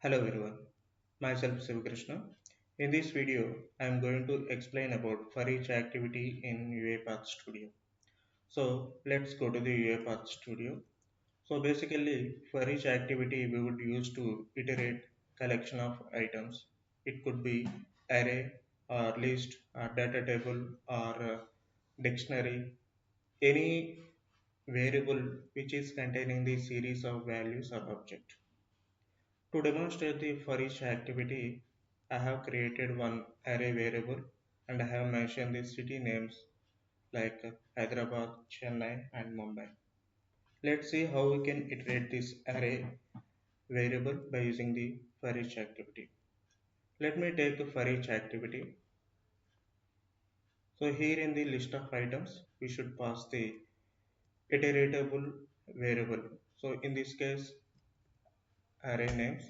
Hello everyone, myself Krishna. In this video, I am going to explain about for each activity in UiPath Studio. So let's go to the UiPath Studio. So basically, for each activity, we would use to iterate collection of items. It could be array or list or data table or dictionary, any variable which is containing the series of values or object. To demonstrate the for each activity, I have created one array variable and I have mentioned the city names like Hyderabad, Chennai and Mumbai. Let's see how we can iterate this array variable by using the for each activity. Let me take the for each activity. So here in the list of items, we should pass the iteratable variable. So in this case, array names.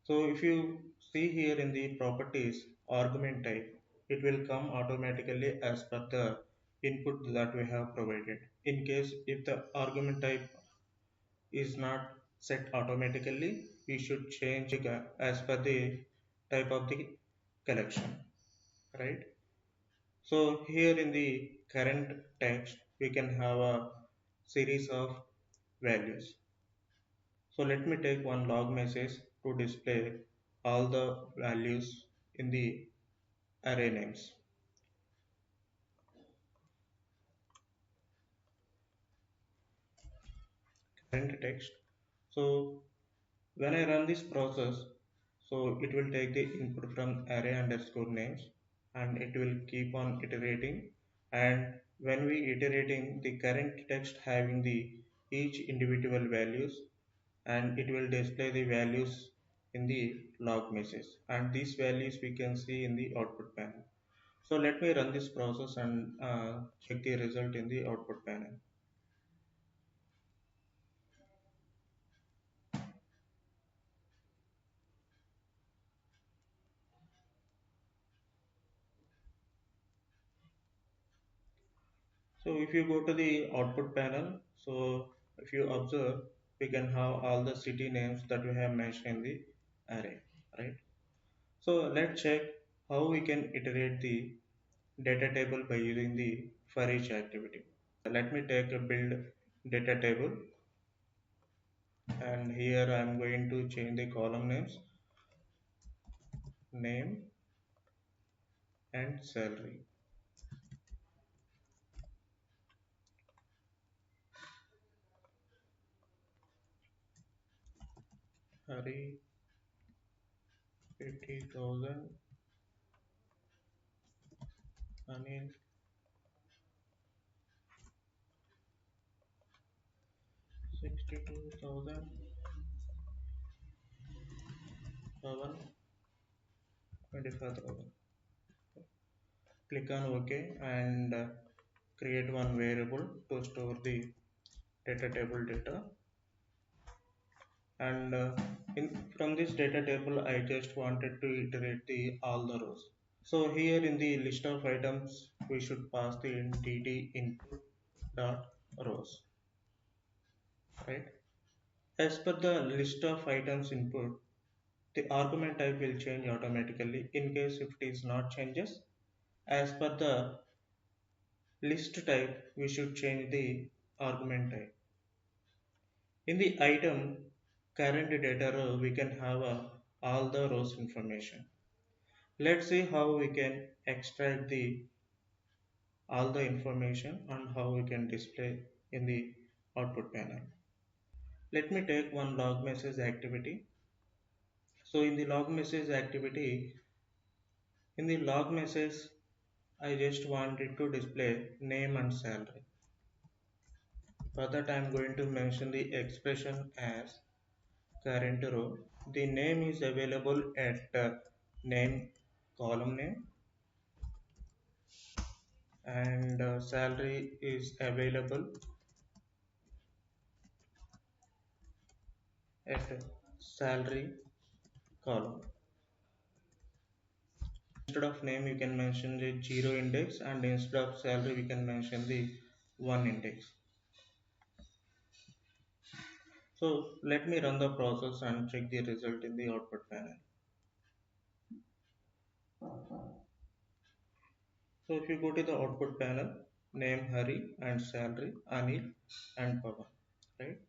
So if you see here in the properties argument type, it will come automatically as per the input that we have provided. In case if the argument type is not set automatically, we should change it as per the type of the collection, right? So here in the current text, we can have a series of values. So let me take one log message to display all the values in the array names. Current text. So when I run this process, so it will take the input from array underscore names and it will keep on iterating. And when we iterating the current text having the each individual values and it will display the values in the log message, and these values we can see in the output panel. So let me run this process and check the result in the output panel. So if you go to the output panel, so if you observe, we can have all the city names that we have mentioned in the array, right? So let's check how we can iterate the data table by using the for each activity. Let me take a build data table, and here I am going to change the column names, name and salary. Hari 80,000, Anil 62,000, Pawan 25,000. Click on OK and create one variable to store the data table data. And from this data table, I just wanted to iterate the all the rows. So here in the list of items, we should pass the dd input dot rows, right? As per the list of items input, the argument type will change automatically. In case if it is not changes, as per the list type, we should change the argument type. In the item current data row, we can have all the rows information. Let's see how we can extract the all the information and how we can display in the output panel. Let me take one log message activity. So in the log message activity, in the log message, I just wanted to display name and salary. For that I am going to mention the expression as current row. The name is available at name column name, and salary is available at salary column. Instead of name you can mention the 0 index, and instead of salary we can mention the 1 index. So let me run the process and check the result in the output panel. So if you go to the output panel, name Hari and salary Anil and Pawan, right?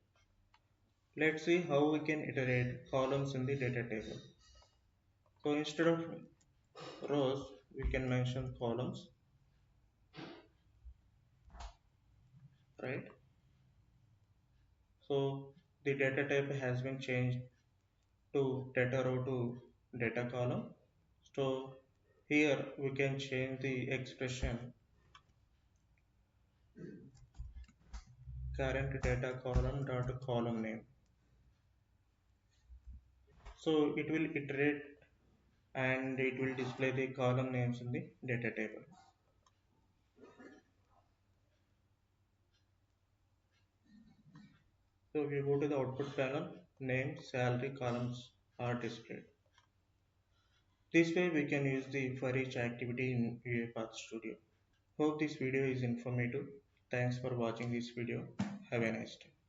Let's see how we can iterate columns in the data table. So instead of rows, we can mention columns, right? So the data type has been changed to data row to data column. So here we can change the expression current data column dot column name. So it will iterate and it will display the column names in the data table. So if you go to the output panel, name, salary columns are displayed. This way we can use the for each activity in UiPath Studio. Hope this video is informative. Thanks for watching this video. Have a nice day.